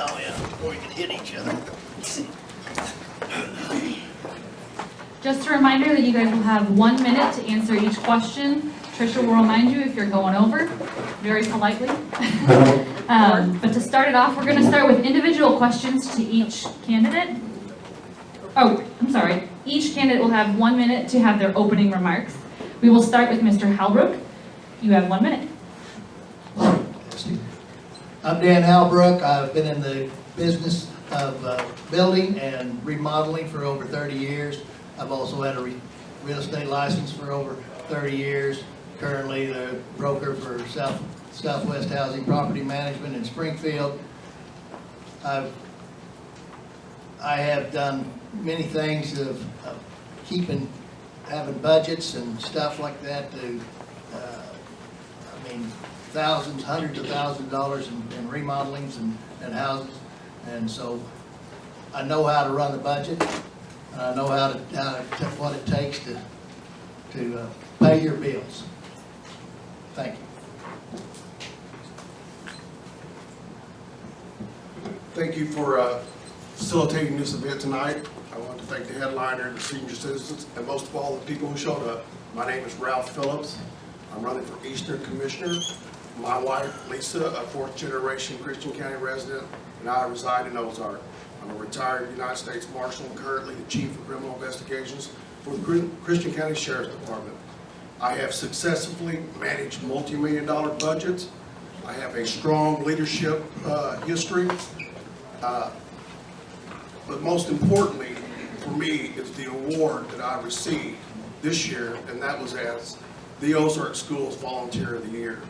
Oh, yeah, before we could hit each other. Just a reminder that you guys will have 1 minute to answer each question. Tricia will remind you if you're going over, very politely. But to start it off, we're going to start with individual questions to each candidate. Oh, I'm sorry. Each candidate will have 1 minute to have their opening remarks. We will start with Mr. Halbrook. You have 1 minute. I'm Dan Halbrook. I've been in the business of building and remodeling for over 30 years. I've also had a real estate license for over 30 years. Currently the broker for Southwest Housing Property Management in Springfield. I have done many things of having budgets and stuff like that to, thousands, hundreds of thousands of dollars in remodelings and houses. And so I know how to run the budget, and I know what it takes to pay your bills. Thank you. Thank you for facilitating this event tonight. I want to thank the headliner, the senior citizens, and most of all the people who showed up. My name is Ralph Phillips. I'm running for Eastern Commissioner. My wife, Lisa, a fourth generation Christian County resident, and I reside in Ozark. I'm a retired United States Marshal and currently the Chief of Criminal Investigations for the Christian County Sheriff's Department. I have successfully managed multi-million-dollar budgets. I have a strong leadership history. But most importantly for me is the award that I received this year, and that was as the Ozark Schools Volunteer of the Year.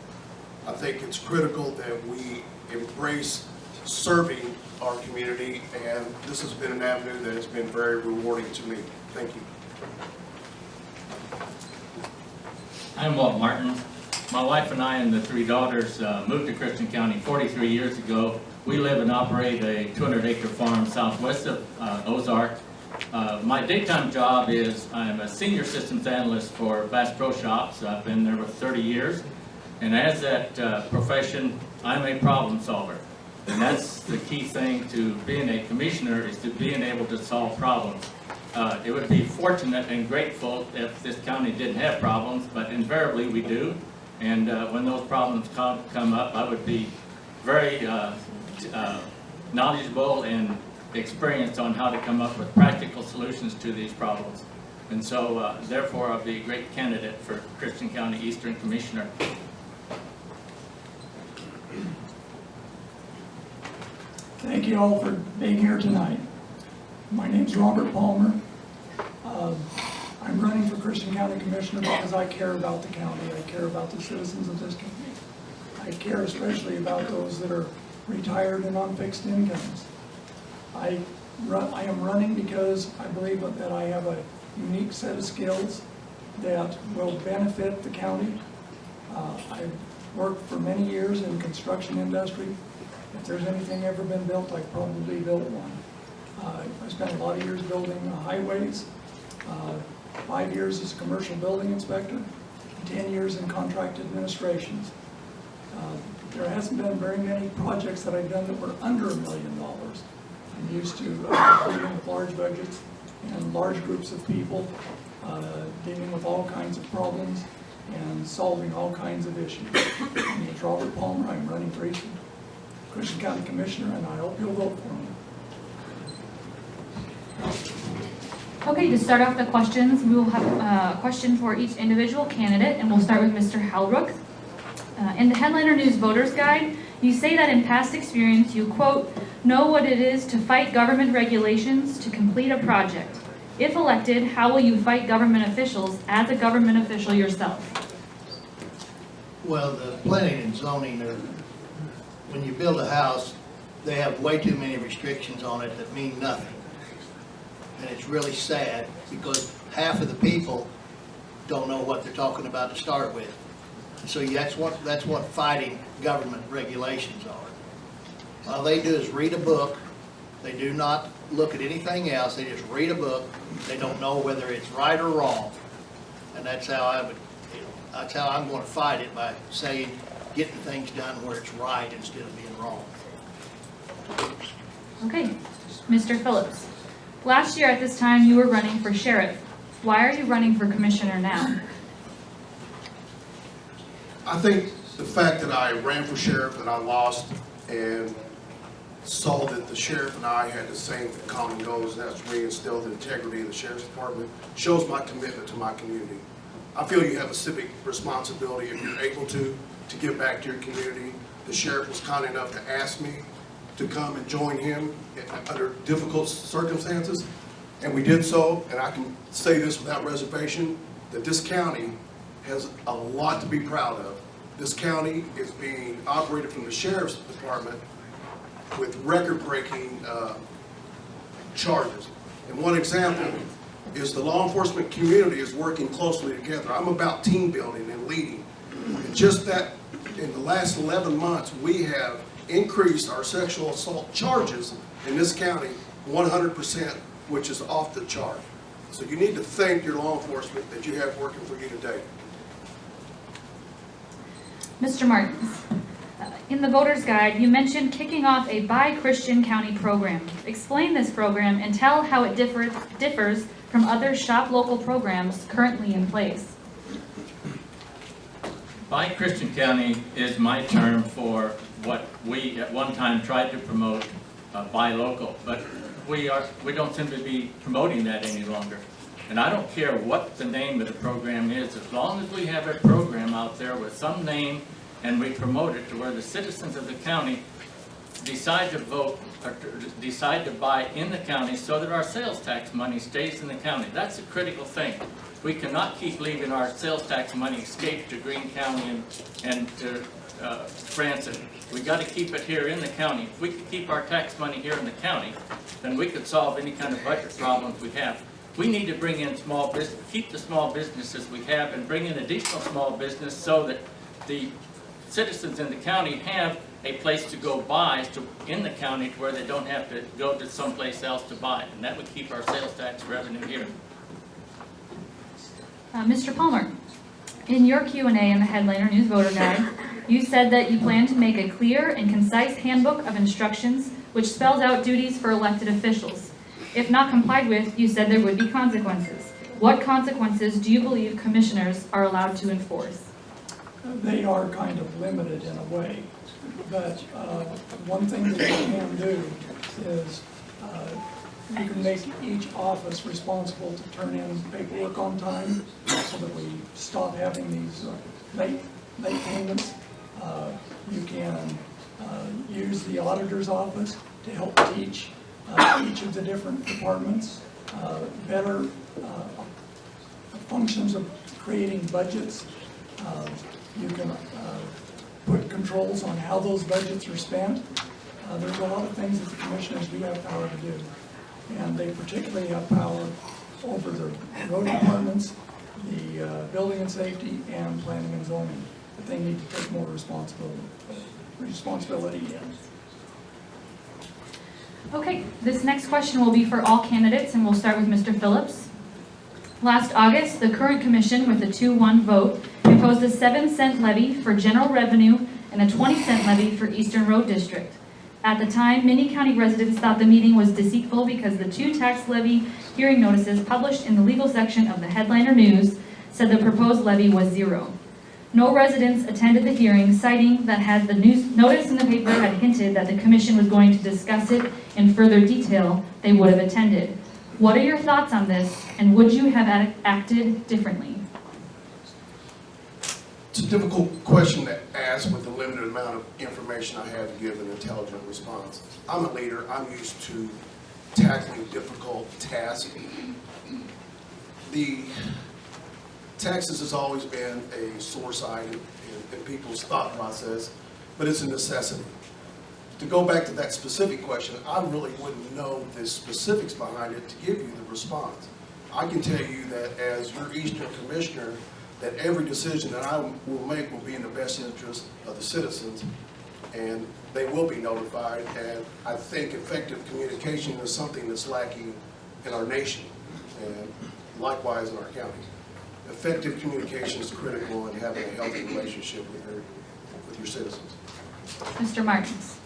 I think it's critical that we embrace serving our community, and this has been an avenue that has been very rewarding to me. Thank you. I'm Walt Martin. My wife and I and the three daughters moved to Christian County 43 years ago. We live and operate a 200-acre farm southwest of Ozark. My daytime job is I'm a senior systems analyst for Bass Pro Shops. I've been there for 30 years. And as that profession, I'm a problem solver. And that's the key thing to being a commissioner, is to being able to solve problems. It would be fortunate and grateful if this county didn't have problems, but invariably we do. And when those problems come up, I would be very knowledgeable and experienced on how to come up with practical solutions to these problems. And so, therefore, I'll be a great candidate for Christian County Eastern Commissioner. Thank you all for being here tonight. My name's Robert Palmer. I'm running for Christian County Commissioner because I care about the county. I care about the citizens of this county. I care especially about those that are retired and on fixed incomes. I am running because I believe that I have a unique set of skills that will benefit the county. I've worked for many years in construction industry. If there's anything ever been built, I probably built one. I spent a lot of years building highways, 5 years as a commercial building inspector, 10 years in contract administrations. There hasn't been very many projects that I've done that were under $1 million. I'm used to dealing with large budgets and large groups of people, dealing with all kinds of problems and solving all kinds of issues. My name is Robert Palmer. I'm running for Eastern Christian County Commissioner, and I hope you'll vote for me. Okay, to start off the questions, we will have a question for each individual candidate, and we'll start with Mr. Halbrook. In the Headliner News Voters Guide, you say that in past experience you, quote, know what it is to fight government regulations to complete a project. If elected, how will you fight government officials as a government official yourself? Well, the planning and zoning are, when you build a house, they have way too many restrictions on it that mean nothing. And it's really sad because half of the people don't know what they're talking about to start with. So that's what fighting government regulations are. All they do is read a book. They do not look at anything else. They just read a book. They don't know whether it's right or wrong. And that's how that's how I'm going to fight it, by saying, getting things done where it's right instead of being wrong. Okay, Mr. Phillips. Last year at this time, you were running for sheriff. Why are you running for commissioner now? I think the fact that I ran for sheriff and I lost and saw that the sheriff and I had the same common goals, and that's reinstill the integrity of the sheriff's department, shows my commitment to my community. I feel you have a civic responsibility if you're able to give back to your community. The sheriff was kind enough to ask me to come and join him under difficult circumstances, and we did so, and I can say this without reservation, that this county has a lot to be proud of. This county is being operated from the sheriff's department with record-breaking charges. And one example is the law enforcement community is working closely together. I'm about team building and leading. And just that, in the last 11 months, we have increased our sexual assault charges in this county 100%, which is off the chart. So you need to thank your law enforcement that you have working for you today. Mr. Martins, in the voter's guide, you mentioned kicking off a Buy Christian County program. Explain this program and tell how it differs from other shop local programs currently in place. Buy Christian County is my term for what we at one time tried to promote, buy local, but we don't seem to be promoting that any longer. And I don't care what the name of the program is, as long as we have a program out there with some name and we promote it to where the citizens of the county decide to vote or decide to buy in the county so that our sales tax money stays in the county. That's a critical thing. We cannot keep leaving our sales tax money escape to Greene County and to Francis. We got to keep it here in the county. If we could keep our tax money here in the county, then we could solve any kind of budget problems we have. We need to bring in small business, keep the small businesses we have, and bring in additional small business so that the citizens in the county have a place to go buy in the county to where they don't have to go to someplace else to buy. And that would keep our sales tax revenue here. Mr. Palmer, in your Q&A in the Headliner News Voter Guide, you said that you plan to make a clear and concise handbook of instructions which spells out duties for elected officials. If not complied with, you said there would be consequences. What consequences do you believe commissioners are allowed to enforce? They are kind of limited in a way, but one thing that you can do is you can make each office responsible to turn in paperwork on time so that we stop having these late payments. You can use the auditor's office to help teach each of the different departments better functions of creating budgets. You can put controls on how those budgets are spent. There's a lot of things that the commissioners do have power to do. And they particularly have power over the road departments, the building and safety, and planning and zoning. But they need to take more responsibility in. Okay, this next question will be for all candidates, and we'll start with Mr. Phillips. Last August, the current commission, with a 2-1 vote, imposed a 7-cent levy for general revenue and a 20-cent levy for Eastern Road District. At the time, many county residents thought the meeting was deceitful because the 2 tax levy hearing notices published in the legal section of the Headliner News said the proposed levy was 0. No residents attended the hearing, citing that had the notice in the paper had hinted that the commission was going to discuss it in further detail, they would have attended. What are your thoughts on this, and would you have acted differently? It's a difficult question to ask with the limited amount of information I have to give an intelligent response. I'm a leader. I'm used to tackling difficult tasks. The taxes has always been a sore side in people's thought process, but it's a necessity. To go back to that specific question, I really wouldn't know the specifics behind it to give you the response. I can tell you that as your Eastern Commissioner, that every decision that I will make will be in the best interest of the citizens, and they will be notified. And I think effective communication is something that's lacking in our nation, and likewise in our county. Effective communication is critical in having a healthy relationship with your citizens. Mr. Martins.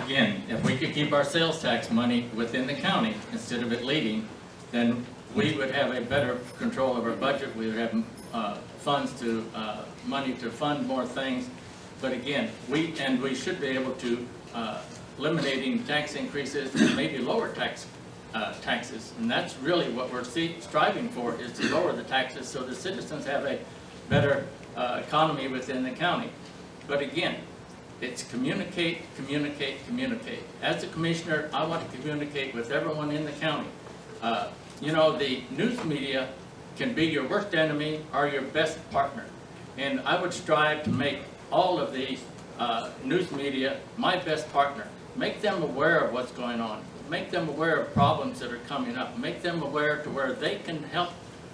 again, if we could keep our sales tax money within the county instead of it leaving, then we would have a better control of our budget. We would have funds to, money to fund more things. But again, we should be able to, eliminating tax increases and maybe lower taxes. And that's really what we're striving for, is to lower the taxes so the citizens have a better economy within the county. But again, it's communicate, communicate, communicate. As a commissioner, I want to communicate with everyone in the county. You know, the news media can be your worst enemy or your best partner. And I would strive to make all of the news media my best partner. Make them aware of what's going on. Make them aware of problems that are coming up. Make them aware to where they can help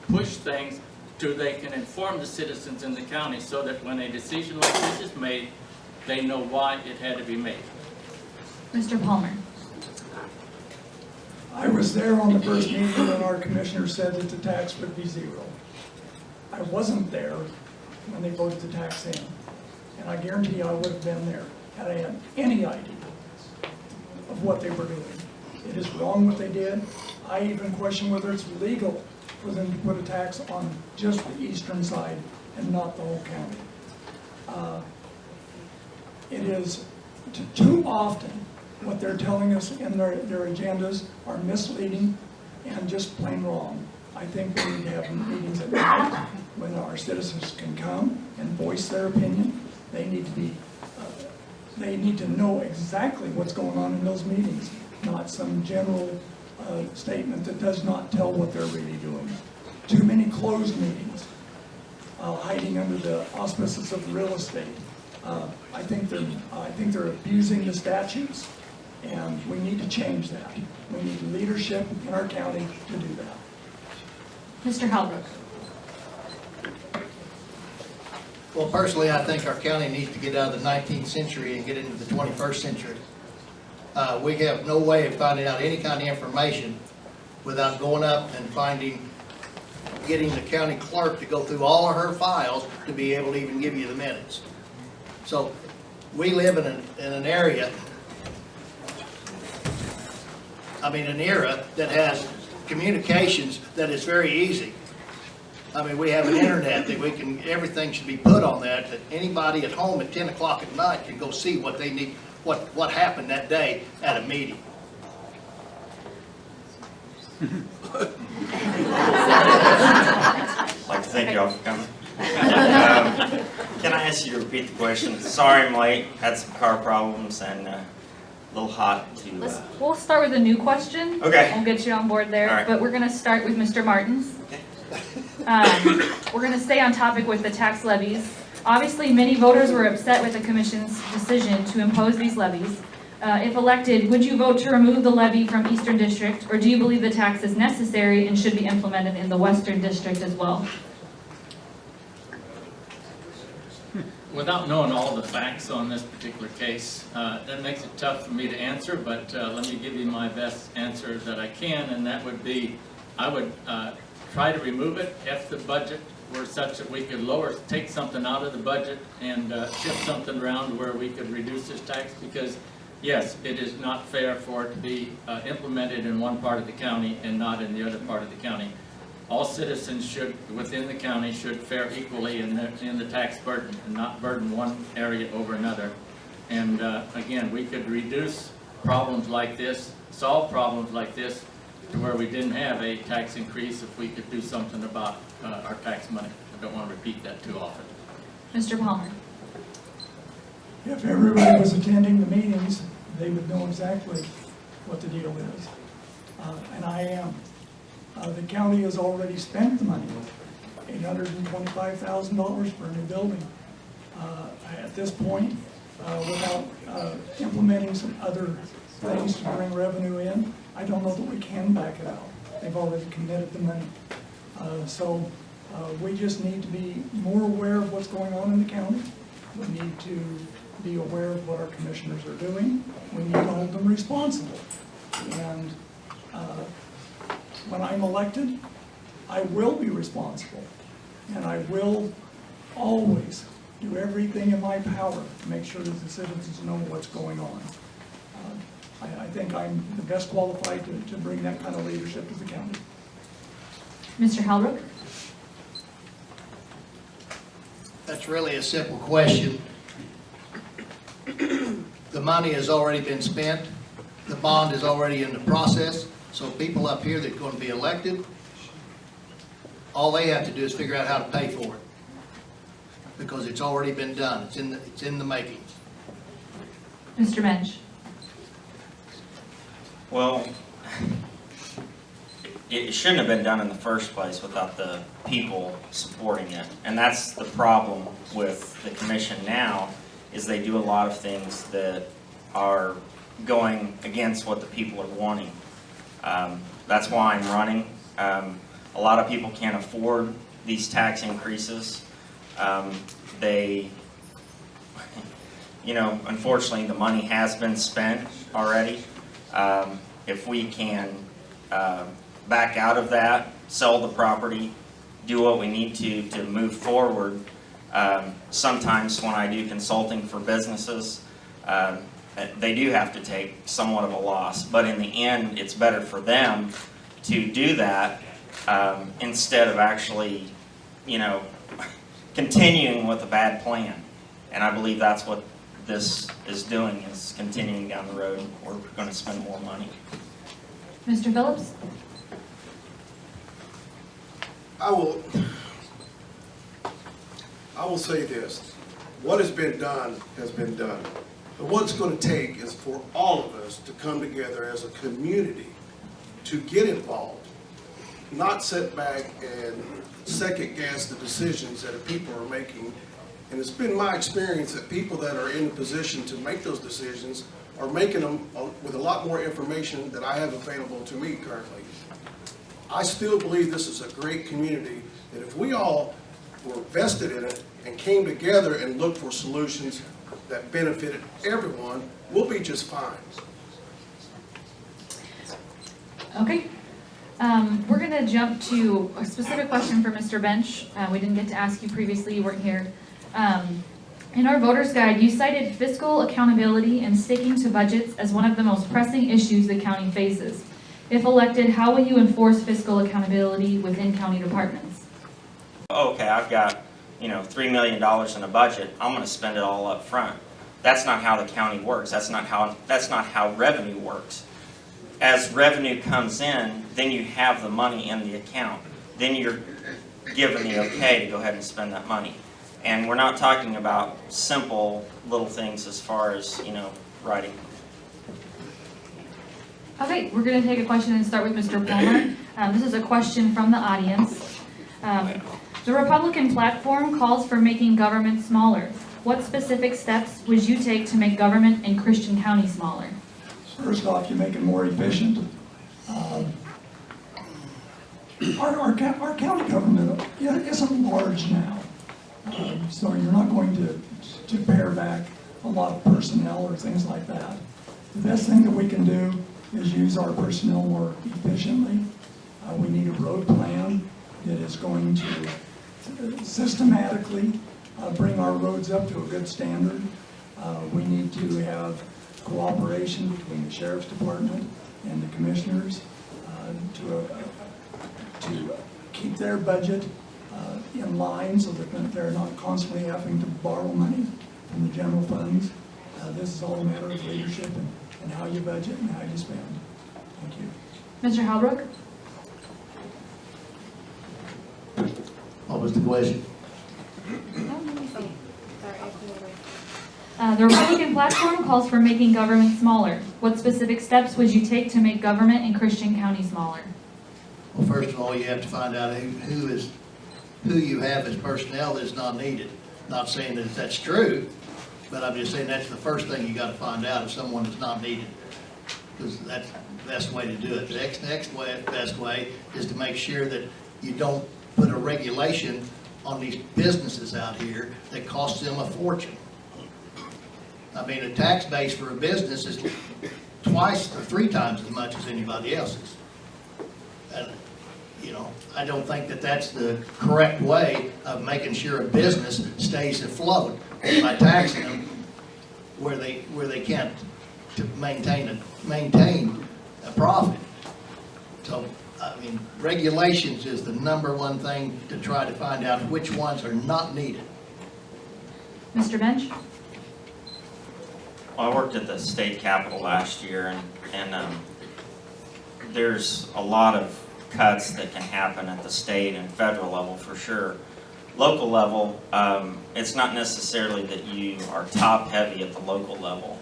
push things to they can inform the citizens in the county so that when a decision like this is made, they know why it had to be made. Mr. Palmer. I was there on the first meeting when our commissioner said that the tax would be zero. I wasn't there when they voted the tax in. And I guarantee I would have been there had I had any idea of what they were doing. It is wrong what they did. I even question whether it's legal for them to put a tax on just the eastern side and not the whole county. It is too often what they're telling us in their agendas are misleading and just plain wrong. I think we need to have meetings at night when our citizens can come and voice their opinion. They need to be, they need to know exactly what's going on in those meetings, not some general statement that does not tell what they're really doing. Too many closed meetings, hiding under the auspices of real estate. I think they're abusing the statutes, and we need to change that. We need leadership in our county to do that. Mr. Halbrook. Well, personally, I think our county needs to get out of the 19th century and get into the 21st century. We have no way of finding out any kind of information without going up and getting the county clerk to go through all of her files to be able to even give you the minutes. So we live in an area, an era that has communications that is very easy. We have an internet that everything should be put on that anybody at home at 10 o'clock at night can go see what they need, what happened that day at a meeting. I'd like to thank you all for coming. Can I ask you to repeat the question? Sorry I'm late, had some car problems and a little hot to... We'll start with a new question. Okay. We'll get you on board there, All right. but we're going to start with Mr. Martins. Okay. We're going to stay on topic with the tax levies. Obviously, many voters were upset with the Commission's decision to impose these levies. If elected, would you vote to remove the levy from Eastern District, or do you believe the tax is necessary and should be implemented in the Western District as well? Without knowing all the facts on this particular case, that makes it tough for me to answer, but let me give you my best answer that I can, and that would be, I would try to remove it if the budget were such that we could take something out of the budget and shift something around where we could reduce this tax, because yes, it is not fair for it to be implemented in one part of the county and not in the other part of the county. All citizens within the county should fare equally in the tax burden and not burden one area over another. And again, we could reduce problems like this, solve problems like this, to where we didn't have a tax increase if we could do something about our tax money. I don't want to repeat that too often. Mr. Palmer. If everybody was attending the meetings, they would know exactly what the deal is. And I am. The county has already spent the money, $825,000 for a new building. At this point, without implementing some other things to bring revenue in, I don't know that we can back it out. They've already committed the money. So we just need to be more aware of what's going on in the county. We need to be aware of what our commissioners are doing. We need to hold them responsible. And when I'm elected, I will be responsible. And I will always do everything in my power to make sure that the citizens know what's going on. I think I'm the best qualified to bring that kind of leadership to the county. Mr. Halbrook? That's really a simple question. The money has already been spent. The bond is already in the process. So people up here that are going to be elected, all they have to do is figure out how to pay for it. Because it's already been done. It's in the making. Mr. Bench? Well, it shouldn't have been done in the first place without the people supporting it. And that's the problem with the commission now, is they do a lot of things that are going against what the people are wanting. That's why I'm running. A lot of people can't afford these tax increases. Unfortunately, the money has been spent already. If we can back out of that, sell the property, do what we need to move forward. Sometimes when I do consulting for businesses, they do have to take somewhat of a loss, but in the end, it's better for them to do that instead of actually, continuing with a bad plan. And I believe that's what this is doing, is continuing down the road. We're going to spend more money. Mr. Phillips? I will say this. What has been done has been done. But what it's going to take is for all of us to come together as a community to get involved, not sit back and second guess the decisions that people are making. And it's been my experience that people that are in a position to make those decisions are making them with a lot more information that I have available to me currently. I still believe this is a great community, that if we all were vested in it and came together and looked for solutions that benefited everyone, we'll be just fine. Okay. We're going to jump to a specific question for Mr. Bench. We didn't get to ask you previously, you weren't here. In our voter's guide, you cited fiscal accountability and sticking to budgets as one of the most pressing issues the county faces. If elected, how will you enforce fiscal accountability within county departments? Okay, I've got, $3 million in a budget. I'm going to spend it all up front. That's not how the county works. That's not how revenue works. As revenue comes in, then you have the money in the account. Then you're given the okay to go ahead and spend that money. And we're not talking about simple little things as far as, writing. Okay, we're going to take a question and start with Mr. Palmer. This is a question from the audience. The Republican platform calls for making government smaller. What specific steps would you take to make government in Christian County smaller? First off, you make it more efficient. Our county government isn't large now, so you're not going to pare back a lot of personnel or things like that. The best thing that we can do is use our personnel more efficiently. We need a road plan that is going to systematically bring our roads up to a good standard. We need to have cooperation between the Sheriff's Department and the commissioners to keep their budget in line so that they're not constantly having to borrow money from the general funds. This is all a matter of leadership and how you budget and how you spend. Thank you. Mr. Halbrook? What was the question? The Republican platform calls for making government smaller. What specific steps would you take to make government in Christian County smaller? Well, first of all, you have to find out who you have as personnel that's not needed. Not saying that that's true, but I'm just saying that's the first thing you got to find out, if someone is not needed. Because that's the best way to do it. The best way is to make sure that you don't put a regulation on these businesses out here that costs them a fortune. I mean, a tax base for a business is twice or three times as much as anybody else's. And, I don't think that that's the correct way of making sure a business stays afloat by taxing them where they can't to maintain a profit. So, I mean, regulations is the number one thing to try to find out which ones are not needed. Mr. Bench? Well, I worked at the state capitol last year, and there's a lot of cuts that can happen at the state and federal level for sure. Local level, it's not necessarily that you are top heavy at the local level.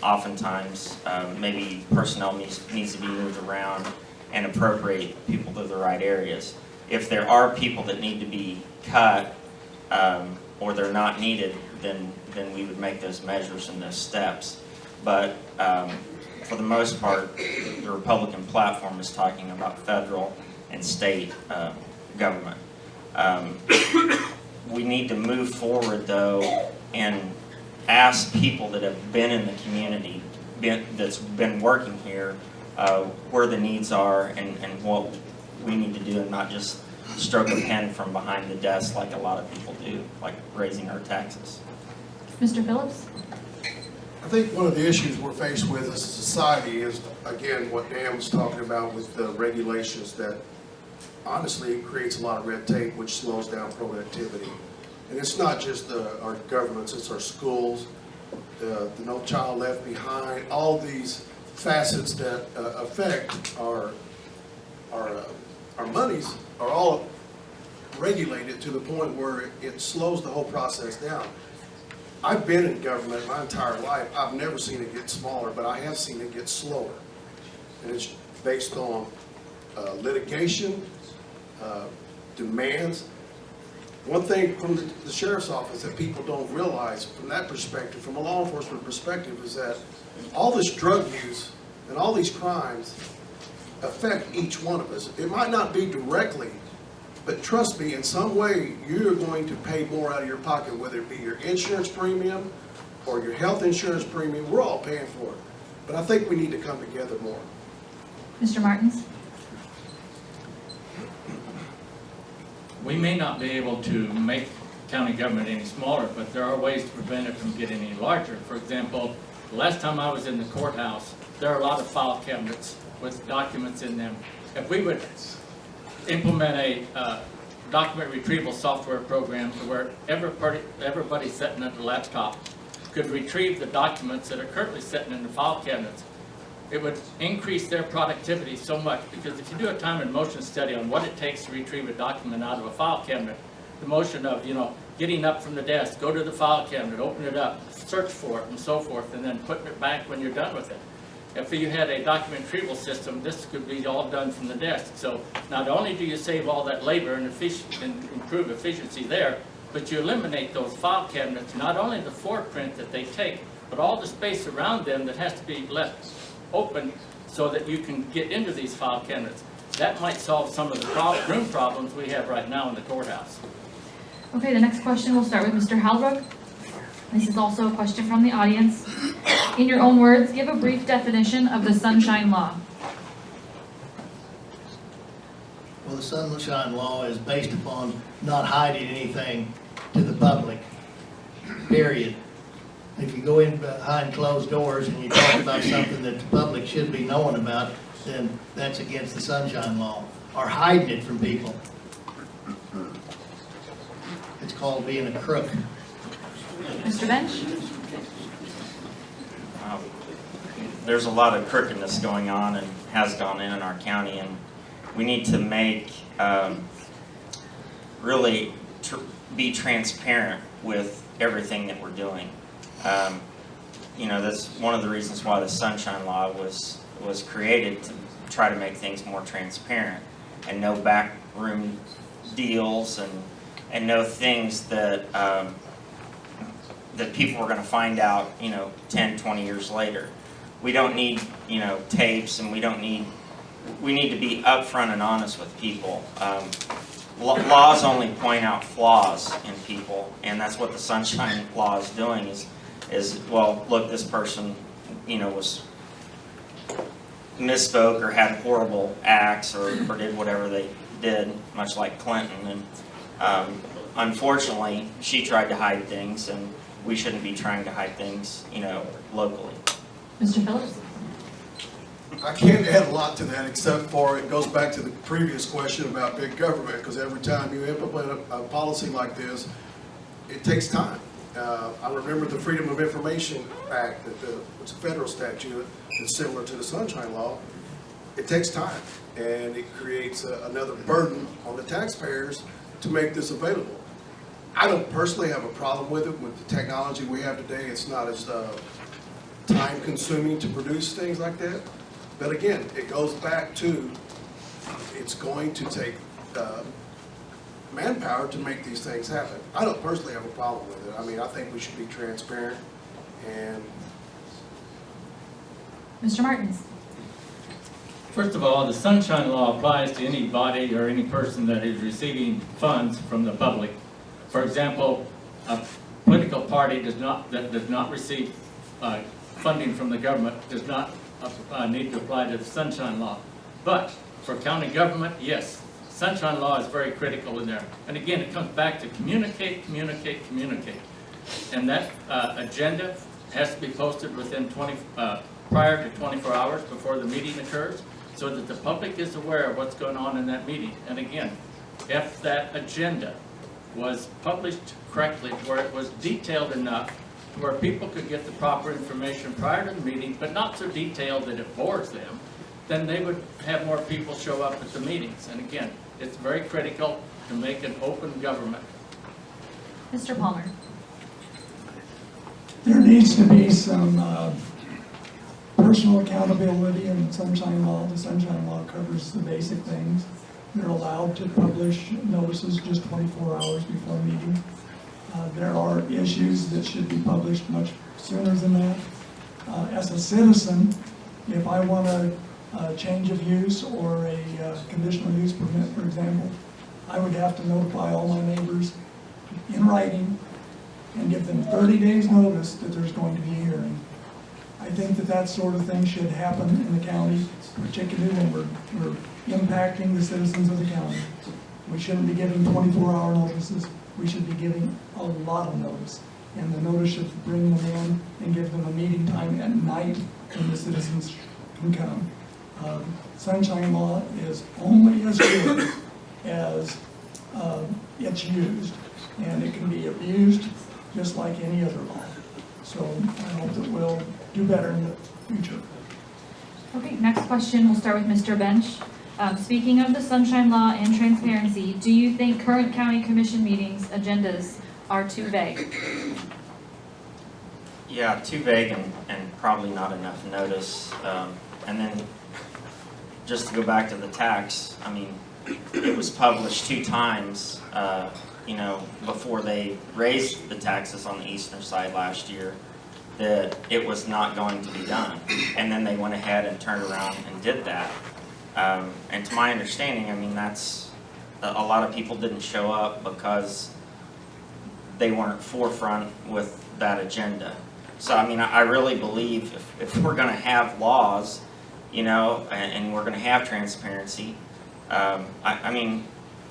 Oftentimes, maybe personnel needs to be moved around and appropriate people to the right areas. If there are people that need to be cut, or they're not needed, then we would make those measures and those steps. But for the most part, the Republican platform is talking about federal and state government. We need to move forward though and ask people that have been in the community, that's been working here, where the needs are and what we need to do, and not just stroke a pen from behind the desk like a lot of people do, like raising our taxes. Mr. Phillips? I think one of the issues we're faced with as a society is, again, what Dan was talking about with the regulations that honestly creates a lot of red tape, which slows down productivity. And it's not just our governments, it's our schools, the No Child Left Behind, all these facets that affect our monies are all regulated to the point where it slows the whole process down. I've been in government my entire life. I've never seen it get smaller, but I have seen it get slower. And it's based on litigation, demands. One thing from the sheriff's office that people don't realize from that perspective, from a law enforcement perspective, is that all this drug use and all these crimes affect each one of us. It might not be directly, but trust me, in some way, you're going to pay more out of your pocket, whether it be your insurance premium or your health insurance premium. We're all paying for it. But I think we need to come together more. Mr. Martins? We may not be able to make county government any smaller, but there are ways to prevent it from getting any larger. For example, the last time I was in the courthouse, there are a lot of file cabinets with documents in them. If we would implement a document retrieval software program to where everybody sitting at the laptop could retrieve the documents that are currently sitting in the file cabinets, it would increase their productivity so much, because if you do a time and motion study on what it takes to retrieve a document out of a file cabinet, the motion of, getting up from the desk, go to the file cabinet, open it up, search for it and so forth, and then putting it back when you're done with it. If you had a document retrieval system, this could be all done from the desk. So not only do you save all that labor and improve efficiency there, but you eliminate those file cabinets, not only the footprint that they take, but all the space around them that has to be left open so that you can get into these file cabinets. That might solve some of the room problems we have right now in the courthouse. Okay, the next question will start with Mr. Halbrook. This is also a question from the audience. In your own words, give a brief definition of the Sunshine Law. Well, the Sunshine Law is based upon not hiding anything to the public, period. If you go in behind closed doors and you talk about something that the public should be knowing about, then that's against the Sunshine Law, or hiding it from people. It's called being a crook. Mr. Bench? There's a lot of crookedness going on and has gone in our county, and we need to make really be transparent with everything that we're doing. That's one of the reasons why the Sunshine Law was created, to try to make things more transparent and no backroom deals and no things that that people were going to find out 10, 20 years later. We don't need tapes, and we need to be upfront and honest with people. Laws only point out flaws in people, and that's what the Sunshine Law is doing, is well, look, this person was misspoke or had horrible acts or did whatever they did, much like Clinton, and unfortunately she tried to hide things, and we shouldn't be trying to hide things locally. Mr. Phillips? I can't add a lot to that, except for it goes back to the previous question about big government, because every time you implement a policy like this, it takes time. I remember the Freedom of Information Act, it's a federal statute that's similar to the Sunshine Law. It takes time, and it creates another burden on the taxpayers to make this available. I don't personally have a problem with it. With the technology we have today, it's not as time consuming to produce things like that. But again, it goes back to, it's going to take manpower to make these things happen. I don't personally have a problem with it. I mean, I think we should be transparent and. Mr. Martins? First of all, the Sunshine Law applies to any body or any person that is receiving funds from the public. For example, a political party that does not receive funding from the government does not need to apply to the Sunshine Law. But for county government, yes, Sunshine Law is very critical in there. And again, it comes back to communicate, communicate, communicate. And that agenda has to be posted within prior to 24 hours before the meeting occurs, so that the public is aware of what's going on in that meeting. And again, if that agenda was published correctly, where it was detailed enough where people could get the proper information prior to the meeting, but not so detailed that it bores them, then they would have more people show up at the meetings. And again, it's very critical to make an open government. Mr. Palmer? There needs to be some personal accountability in the Sunshine Law. The Sunshine Law covers the basic things. They're allowed to publish notices just 24 hours before a meeting. There are issues that should be published much sooner than that. As a citizen, if I want a change of use or a conditional use permit, for example, I would have to notify all my neighbors in writing and give them 30 days notice that there's going to be a hearing. I think that sort of thing should happen in the county, particularly when we're impacting the citizens of the county. We shouldn't be giving 24-hour notices. We should be giving a lot of notice. And the notice should bring them in and give them a meeting time at night when the citizens can come. Sunshine Law is only as good as it's used, and it can be abused just like any other law. So I hope that we'll do better in the future. Okay, next question, we'll start with Mr. Bench. Speaking of the Sunshine Law and transparency, do you think current county commission meetings agendas are too vague? Yeah, too vague and probably not enough notice. And then just to go back to the tax, I mean, it was published 2 times, before they raised the taxes on the eastern side last year, that it was not going to be done. And then they went ahead and turned around and did that. And to my understanding, I mean, that's a lot of people didn't show up because they weren't forefront with that agenda. So, I mean, I really believe if we're going to have laws, and we're going to have transparency, I mean,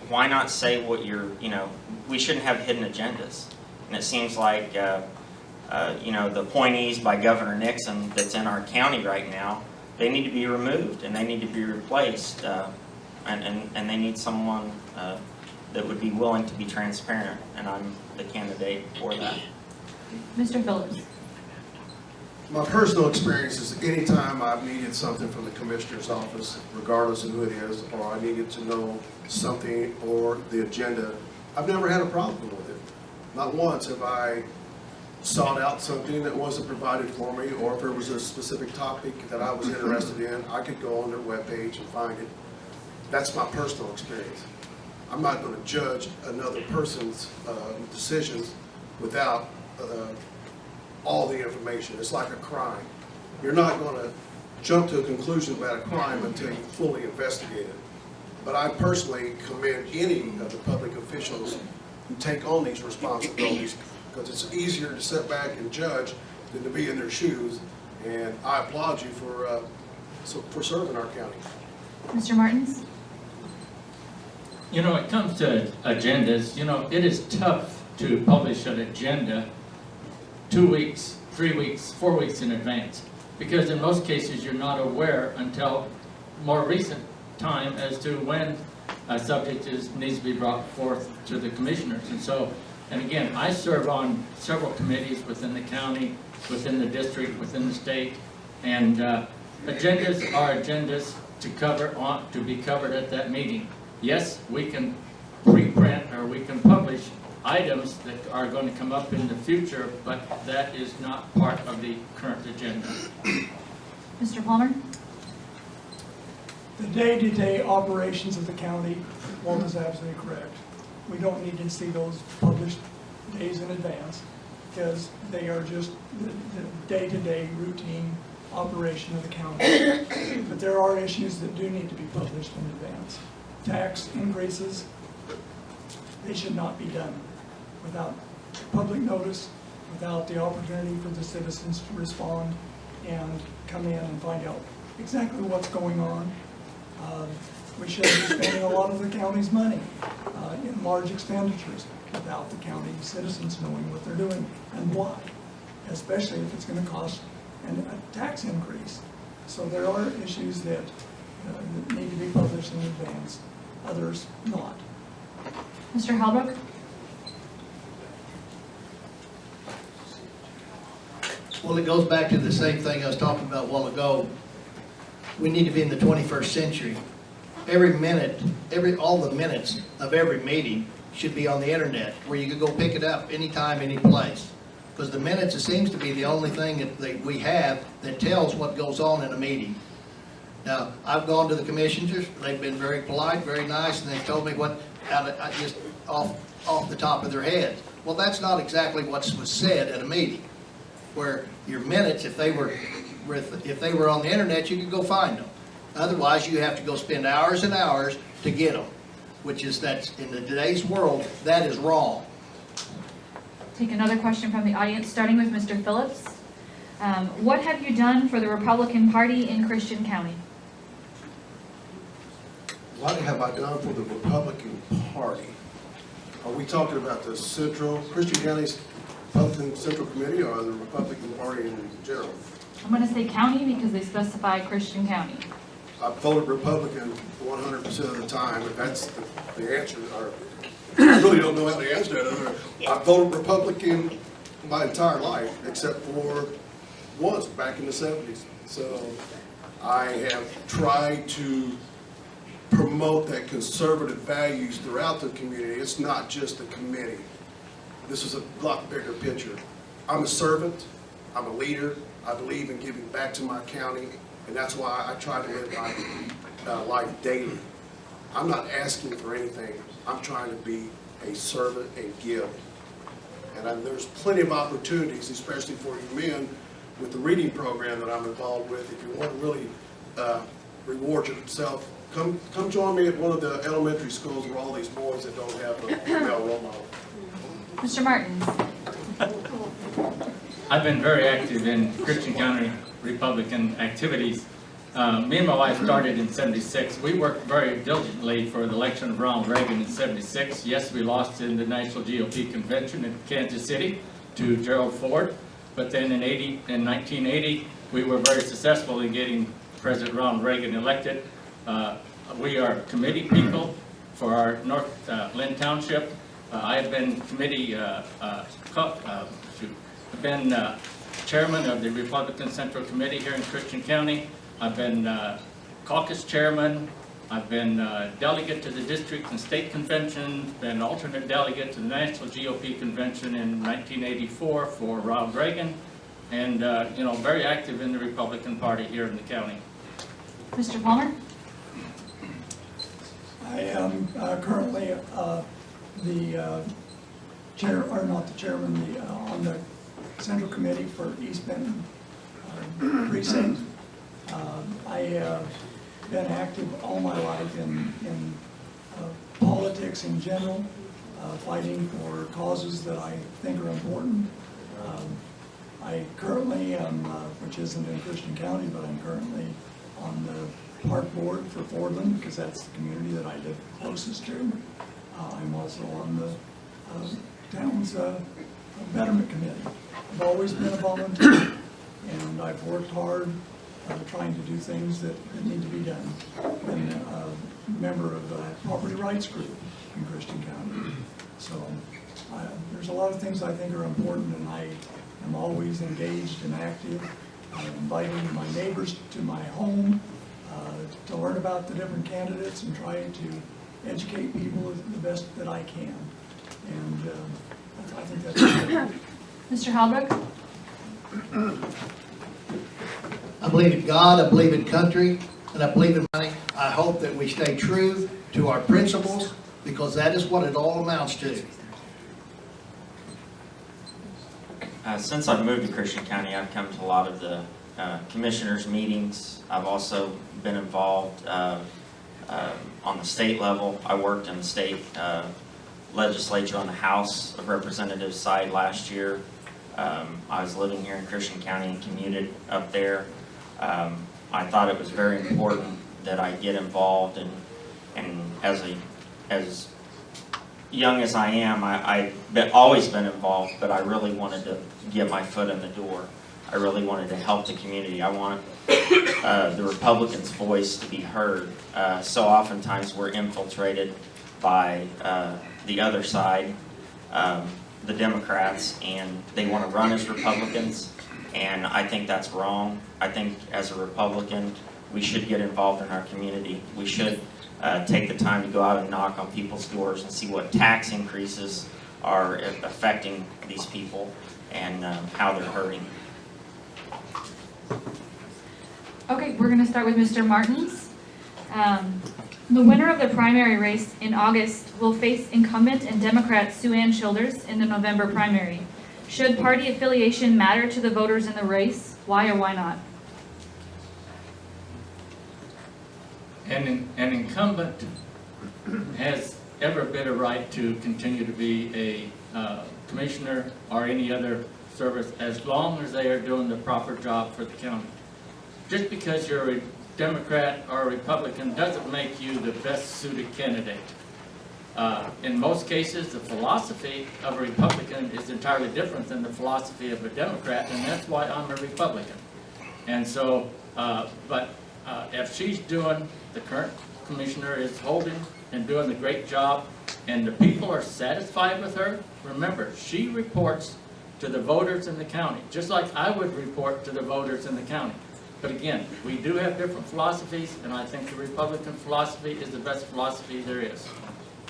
why not say what we shouldn't have hidden agendas. And it seems like, the appointees by Governor Nixon that's in our county right now, they need to be removed and they need to be replaced, and they need someone that would be willing to be transparent, and I'm the candidate for that. Mr. Phillips? My personal experience is anytime I've needed something from the commissioner's office, regardless of who it is, or I needed to know something or the agenda, I've never had a problem with it. Not once have I sought out something that wasn't provided for me, or if there was a specific topic that I was interested in, I could go on their webpage and find it. That's my personal experience. I'm not going to judge another person's decisions without all the information. It's like a crime. You're not going to jump to a conclusion about a crime until you fully investigate it. But I personally commend any of the public officials who take on these responsibilities, because it's easier to sit back and judge than to be in their shoes. And I applaud you for serving our county. Mr. Martins? When it comes to agendas, it is tough to publish an agenda 2 weeks, 3 weeks, 4 weeks in advance. because in most cases, you're not aware until more recent time as to when a subject needs to be brought forth to the commissioners. And so, and again, I serve on several committees within the county, within the district, within the state, and agendas are agendas to be covered at that meeting. Yes, we can reprint or we can publish items that are going to come up in the future, but that is not part of the current agenda. Mr. Palmer? The day-to-day operations of the county, Walt is absolutely correct. We don't need to see those published days in advance, because they are just the day-to-day routine operation of the county. But there are issues that do need to be published in advance. Tax increases, they should not be done without public notice, without the opportunity for the citizens to respond and come in and find out exactly what's going on. We shouldn't be spending a lot of the county's money in large expenditures without the county citizens knowing what they're doing and why, especially if it's going to cost a tax increase. So there are issues that need to be published in advance, others not. Mr. Halbrook? Well, it goes back to the same thing I was talking about a while ago. We need to be in the 21st century. Every minute, all the minutes of every meeting should be on the internet, where you can go pick it up anytime, any place. Because the minutes, it seems to be the only thing that we have that tells what goes on in a meeting. Now, I've gone to the commissioners, they've been very polite, very nice, and they've told me what, just off the top of their heads. Well, that's not exactly what was said at a meeting, where your minutes, if they were on the internet, you could go find them. Otherwise, you have to go spend hours and hours to get them, which is, that's, in today's world, that is wrong. Take another question from the audience, starting with Mr. Phillips. What have you done for the Republican Party in Christian County? What have I done for the Republican Party? Are we talking about the Christian County's Republican Central Committee, or the Republican Party in general? I'm going to say county because they specify Christian County. I've voted Republican 100% of the time, if that's the answer. I really don't know how to answer that. I've voted Republican my entire life, except for once back in the 70s. So I have tried to promote that conservative values throughout the community. It's not just a committee. This is a lot bigger picture. I'm a servant, I'm a leader, I believe in giving back to my county, and that's why I try to live my life daily. I'm not asking for anything, I'm trying to be a servant and give. And there's plenty of opportunities, especially for you men, with the reading program that I'm involved with. If you want to really reward yourself, come join me at one of the elementary schools where all these boys that don't have a female role model. Mr. Martins? I've been very active in Christian County Republican activities. Me and my wife started in '76. We worked very diligently for the election of Ronald Reagan in '76. Yes, we lost in the National GOP Convention in Kansas City to Gerald Ford. But then in 1980, we were very successful in getting President Ronald Reagan elected. We are committee people for our North Lynn Township. I have been chairman of the Republican Central Committee here in Christian County. I've been caucus chairman. I've been delegate to the district and state convention, been alternate delegate to the National GOP Convention in 1984 for Ronald Reagan, and very active in the Republican Party here in the county. Mr. Palmer? I am currently the chair, or not the chairman, on the Central Committee for East Benton Precinct. I have been active all my life in politics in general, fighting for causes that I think are important. I currently am, which isn't in Christian County, but I'm currently on the park board for Fordland, because that's the community that I live closest to. I'm also on the town's betterment committee. I've always been a volunteer. and I've worked hard trying to do things that need to be done. I'm a member of the Property Rights Group in Christian County. So there's a lot of things I think are important, and I am always engaged and active, inviting my neighbors to my home to learn about the different candidates and trying to educate people the best that I can. And I think that's important. Mr. Halbrook? I believe in God, I believe in country, and I believe in money. I hope that we stay true to our principles, because that is what it all amounts to. Since I've moved to Christian County, I've come to a lot of the commissioners' meetings. I've also been involved on the state level. I worked in the state legislature on the House of Representatives side last year. I was living here in Christian County and commuted up there. I thought it was very important that I get involved, and as young as I am, I've always been involved, but I really wanted to get my foot in the door. I really wanted to help the community. I want the Republicans' voice to be heard. So oftentimes we're infiltrated by the other side, the Democrats, and they want to run as Republicans, and I think that's wrong. I think as a Republican, we should get involved in our community. We should take the time to go out and knock on people's doors and see what tax increases are affecting these people and how they're hurting. Okay, we're going to start with Mr. Martins. The winner of the primary race in August will face incumbent and Democrat Sue Ann Childers in the November primary. Should party affiliation matter to the voters in the race? Why or why not? An incumbent has every bit of right to continue to be a commissioner or any other service as long as they are doing the proper job for the county. Just because you're a Democrat or a Republican doesn't make you the best suited candidate. In most cases, the philosophy of a Republican is entirely different than the philosophy of a Democrat, and that's why I'm a Republican. And so, if she's doing, the current commissioner is holding and doing a great job, and the people are satisfied with her, remember, she reports to the voters in the county, just like I would report to the voters in the county. But again, we do have different philosophies, and I think the Republican philosophy is the best philosophy there is.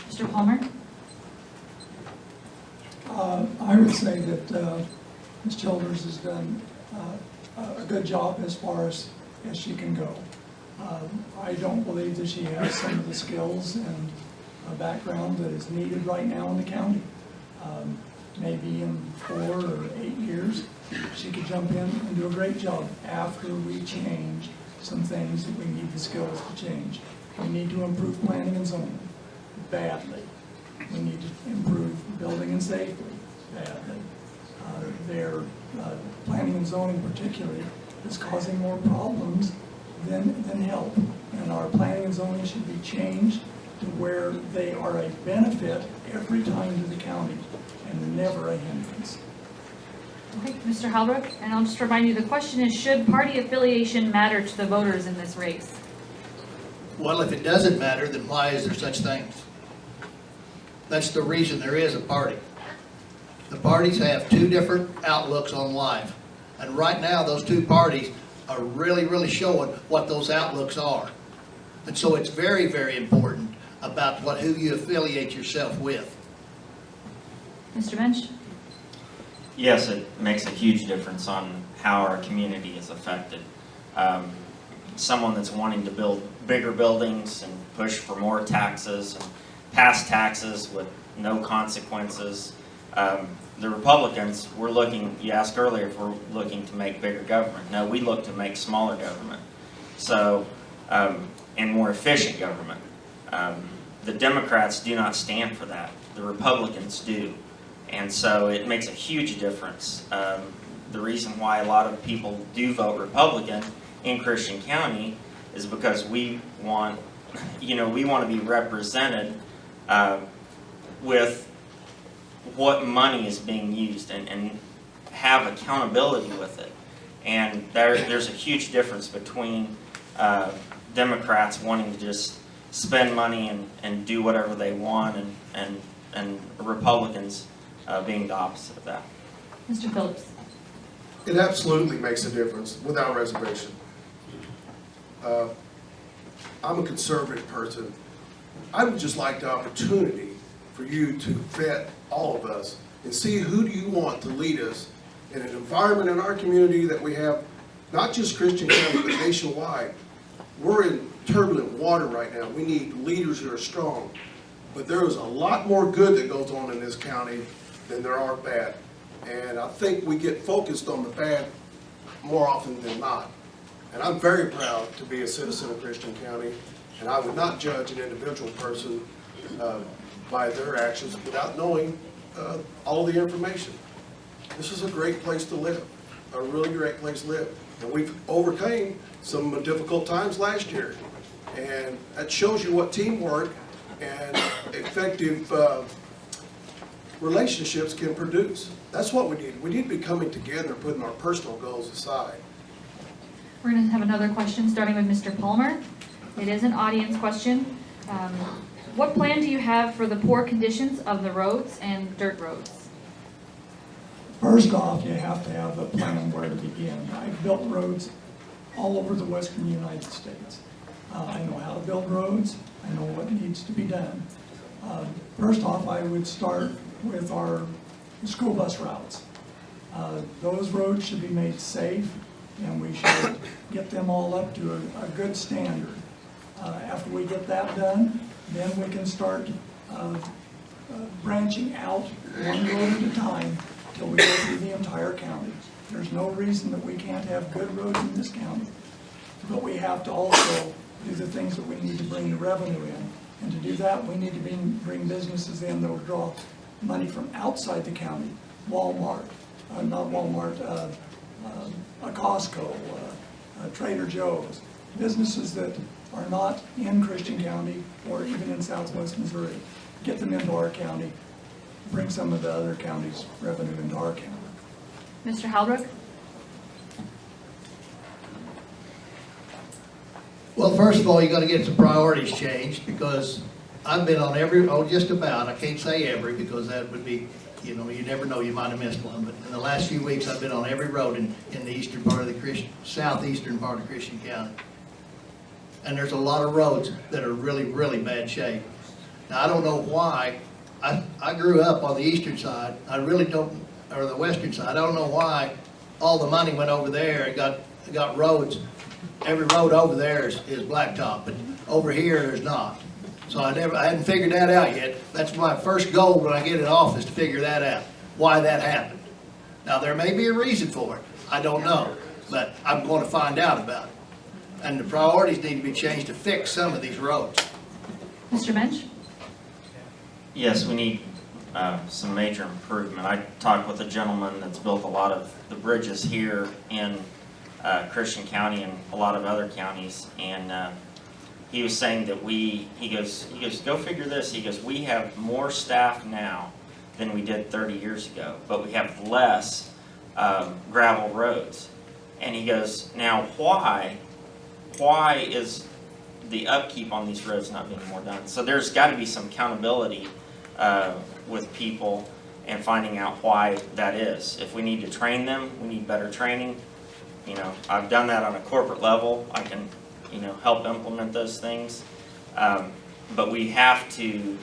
Mr. Palmer? I would say that Ms. Childers has done a good job as far as she can go. I don't believe that she has some of the skills and background that is needed right now in the county. Maybe in 4 or 8 years, she could jump in and do a great job after we change some things that we need the skills to change. We need to improve planning and zoning badly. We need to improve building and safety badly. Their planning and zoning particularly is causing more problems than help. And our planning and zoning should be changed to where they are a benefit every time to the county and never a hindrance. Okay, Mr. Halbrook, and I'll just remind you, the question is, should party affiliation matter to the voters in this race? Well, if it doesn't matter, then why is there such things? That's the reason there is a party. The parties have two different outlooks on life. And right now, those two parties are really showing what those outlooks are. And so it's very, very important about who you affiliate yourself with. Mr. Bench? Yes, it makes a huge difference on how our community is affected. Someone that's wanting to build bigger buildings and push for more taxes and pass taxes with no consequences. The Republicans, we're looking, you asked earlier if we're looking to make bigger government. No, we look to make smaller government. So, and more efficient government. The Democrats do not stand for that. The Republicans do. And so it makes a huge difference. The reason why a lot of people do vote Republican in Christian County is because we want, we want to be represented with what money is being used and have accountability with it. And there's a huge difference between Democrats wanting to just spend money and do whatever they want, and Republicans being the opposite of that. Mr. Phillips. It absolutely makes a difference, without reservation. I'm a conservative person. I would just like the opportunity for you to vet all of us and see who do you want to lead us in an environment in our community that we have, not just Christian County, but nationwide. We're in turbulent water right now. We need leaders who are strong. But there is a lot more good that goes on in this county than there are bad. And I think we get focused on the bad more often than not. And I'm very proud to be a citizen of Christian County, and I would not judge an individual person by their actions without knowing all the information. This is a great place to live, a really great place to live. And we've overcame some difficult times last year. And that shows you what teamwork and effective relationships can produce. That's what we need. We need to be coming together, putting our personal goals aside. We're going to have another question starting with Mr. Palmer. It is an audience question. What plan do you have for the poor conditions of the roads and dirt roads? First off, you have to have a plan where to begin. I've built roads all over the western United States. I know how to build roads. I know what needs to be done. First off, I would start with our school bus routes. Those roads should be made safe, and we should get them all up to a good standard. After we get that done, then we can start branching out one road at a time till we go through the entire county. There's no reason that we can't have good roads in this county, but we have to also do the things that we need to bring the revenue in. And to do that, we need to bring businesses in that will draw money from outside the county. Walmart, not Walmart, a Costco, Trader Joe's, businesses that are not in Christian County or even in Southwest Missouri. Get them into our county, bring some of the other counties' revenue into our county. Mr. Halbrook? Well, first of all, you gotta get some priorities changed, because I've been on every, just about, I can't say every, because that would be, you know, you never know, you might have missed one, but in the last few weeks, I've been on every road in the eastern part of the southeastern part of Christian County. And there's a lot of roads that are really, really bad shape. Now, I don't know why, I grew up on the eastern side, I really don't, or the western side, I don't know why all the money went over there and got roads. Every road over there is blacktop, but over here is not. So I hadn't figured that out yet. That's my first goal when I get in office, to figure that out, why that happened. Now, there may be a reason for it, I don't know, but I'm going to find out about it. And the priorities need to be changed to fix some of these roads. Mr. Bench? Yes, we need some major improvement. I talked with a gentleman that's built a lot of the bridges here in Christian County and a lot of other counties, and he was saying that he goes, go figure this. He goes, we have more staff now than we did 30 years ago, but we have less gravel roads. And he goes, now why is the upkeep on these roads not being more done? So there's got to be some accountability with people and finding out why that is. If we need to train them, we need better training. You know, I've done that on a corporate level. I can, you know, help implement those things. But we have to,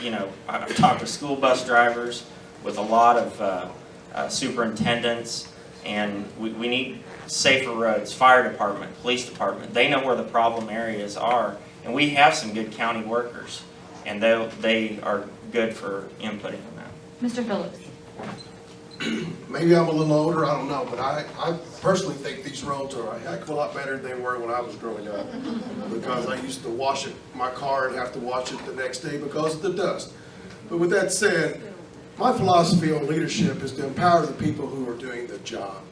you know, I've talked with school bus drivers, with a lot of superintendents, and we need safer roads, fire department, police department. They know where the problem areas are, and we have some good county workers, and they are good for inputting on that. Mr. Phillips? Maybe I'm a little older, I don't know, but I personally think these roads are a heck of a lot better than they were when I was growing up. Because I used to wash my car and have to wash it the next day because of the dust. But with that said, my philosophy on leadership is to empower the people who are doing the job.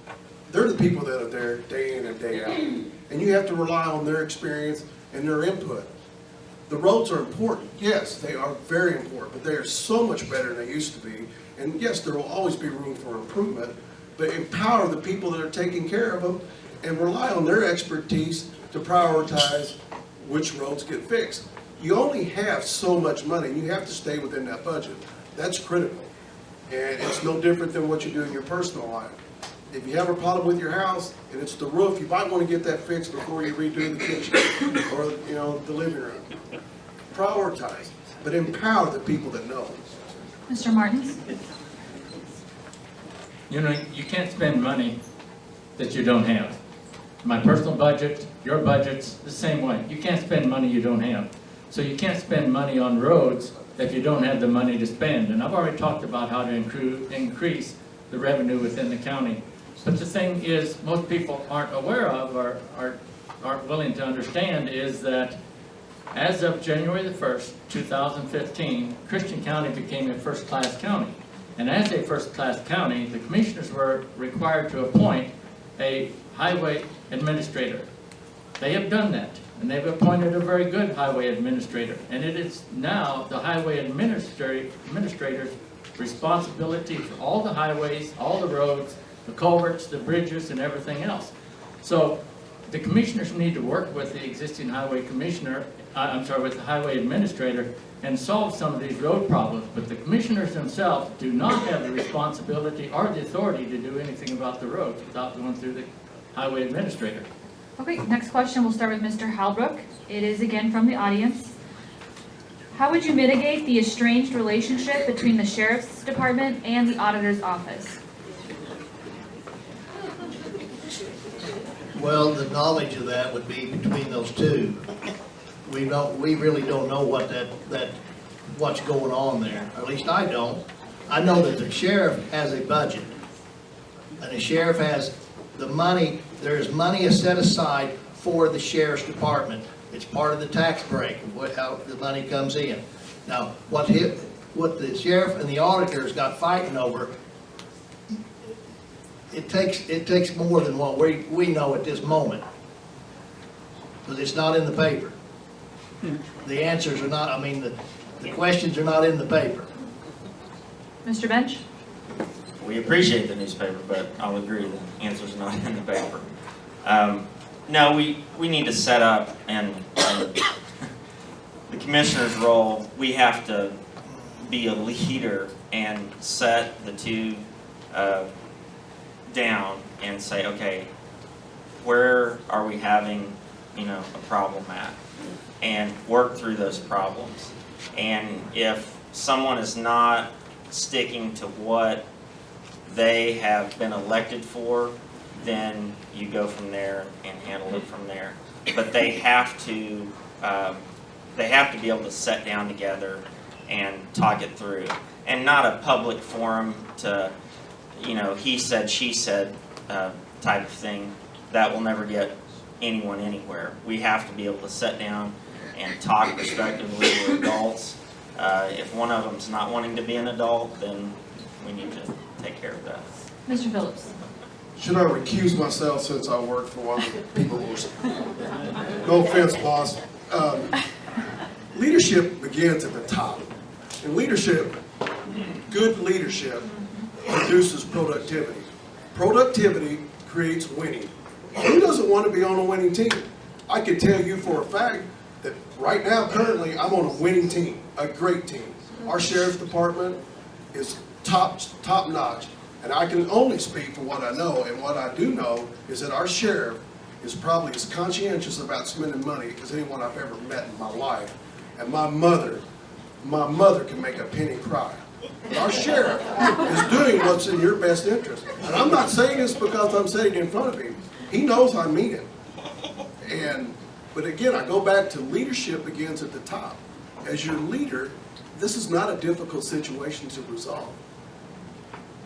They're the people that are there day in and day out. And you have to rely on their experience and their input. The roads are important. Yes, they are very important, but they are so much better than they used to be. And yes, there will always be room for improvement, but empower the people that are taking care of them and rely on their expertise to prioritize which roads get fixed. You only have so much money, and you have to stay within that budget. That's critical. And it's no different than what you do in your personal life. If you have a problem with your house and it's the roof, you might want to get that fixed before you redo the kitchen or, the living room. Prioritize, but empower the people that know. Mr. Martins? You know, you can't spend money that you don't have. My personal budget, your budget's the same way. You can't spend money you don't have. So you can't spend money on roads if you don't have the money to spend. And I've already talked about how to increase the revenue within the county. But the thing is, most people aren't aware of or aren't willing to understand is that as of January the 1st, 2015, Christian County became a first-class county. And as a first-class county, the commissioners were required to appoint a highway administrator. They have done that, and they've appointed a very good highway administrator. And it is now the highway administrator's responsibility for all the highways, all the roads, the culverts, the bridges, and everything else. So the commissioners need to work with the existing highway commissioner, with the highway administrator, and solve some of these road problems. But the commissioners themselves do not have the responsibility or the authority to do anything about the roads without going through the highway administrator. Okay, next question, we'll start with Mr. Halbrook. It is again from the audience. How would you mitigate the estranged relationship between the sheriff's department and the auditor's office? Well, the knowledge of that would be between those two. We really don't know what's going on there. Or at least I don't. I know that the sheriff has a budget, and the sheriff has the money. There's money set aside for the sheriff's department. It's part of the tax break, how the money comes in. Now, what the sheriff and the auditors got fighting over, it takes more than what we know at this moment, because it's not in the paper. The answers are not, the questions are not in the paper. Mr. Bench? We appreciate the newspaper, but I'll agree the answer's not in the paper. No, we need to set up, and the commissioner's role, we have to be a leader and set the two down and say, okay, where are we having, a problem at? And work through those problems. And if someone is not sticking to what they have been elected for, then you go from there and handle it from there. But they have to be able to sit down together and talk it through, and not a public forum to, he said, she said type of thing. That will never get anyone anywhere. We have to be able to sit down and talk respectively. We're adults. If one of them's not wanting to be an adult, then we need to take care of that. Mr. Phillips? Should I recuse myself since I work for one of the people who no offense, boss. Leadership begins at the top. And good leadership produces productivity. Productivity creates winning. Who doesn't want to be on a winning team? I can tell you for a fact that right now, currently, I'm on a winning team, a great team. Our sheriff's department is top notch, and I can only speak for what I know, and what I do know is that our sheriff is probably as conscientious about spending money as anyone I've ever met in my life. And my mother can make a penny cry. Our sheriff is doing what's in your best interest. And I'm not saying this because I'm sitting in front of him. He knows I mean it. But again, I go back to leadership begins at the top. As your leader, this is not a difficult situation to resolve.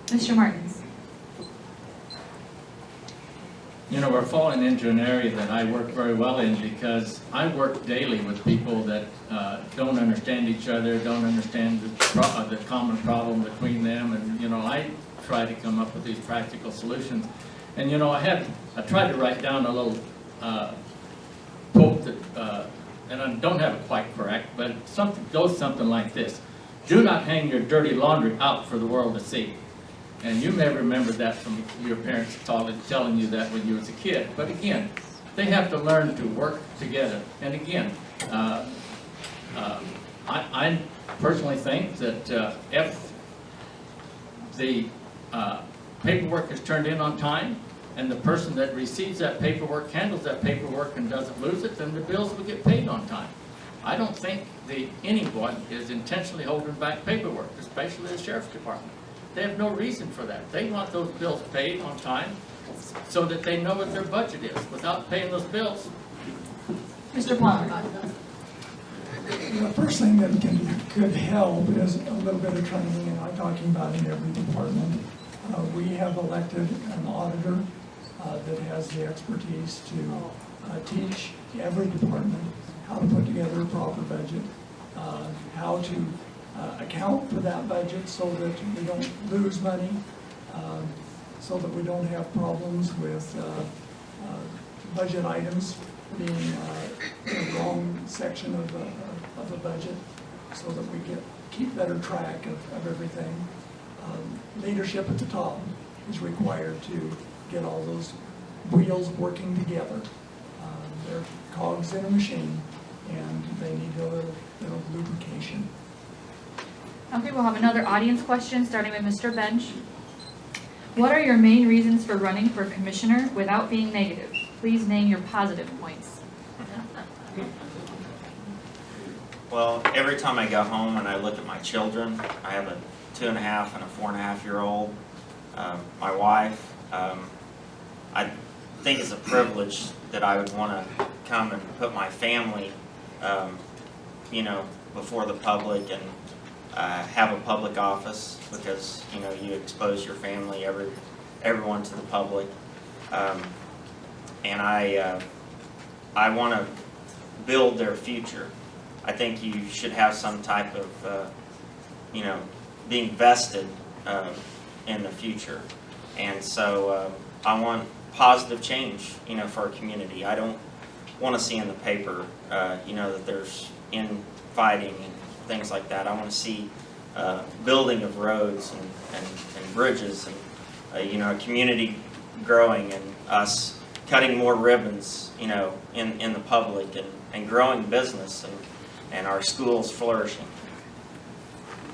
Mr. Martins? We're falling into an area that I work very well in, because I work daily with people that don't understand each other, don't understand the common problem between them, and I try to come up with these practical solutions. And I tried to write down a little quote that, and I don't have it quite correct, but goes something like this: "Do not hang your dirty laundry out for the world to see." And you may remember that from your parents telling you that when you was a kid. But again, they have to learn to work together. And again, I personally think that if the paperwork is turned in on time, and the person that receives that paperwork handles that paperwork and doesn't lose it, then the bills will get paid on time. I don't think anyone is intentionally holding back paperwork, especially the sheriff's department. They have no reason for that. They want those bills paid on time so that they know what their budget is. Without paying those bills, Mr. Palmer? The first thing that could help is a little bit of training, and I'm talking about in every department. We have elected an auditor that has the expertise to teach every department how to put together a proper budget, how to account for that budget so that we don't lose money, so that we don't have problems with budget items being in the wrong section of the budget, so that we keep better track of everything. Leadership at the top is required to get all those wheels working together. They're cogs in a machine, and they need a little lubrication. Okay, we'll have another audience question, starting with Mr. Bench. What are your main reasons for running for commissioner without being negative? Please name your positive points. Well, every time I go home and I look at my children, I have a 2.5 and a 4.5-year-old. My wife, I think it's a privilege that I would want to come and put my family, before the public and have a public office, because you expose your family, everyone to the public, and I want to build their future. I think you should have some type of being vested in the future, and so I want positive change for our community. I don't want to see in the paper that there's infighting and things like that. I want to see building of roads and bridges, and a community growing, and us cutting more ribbons in the public, and growing business, and our schools flourishing.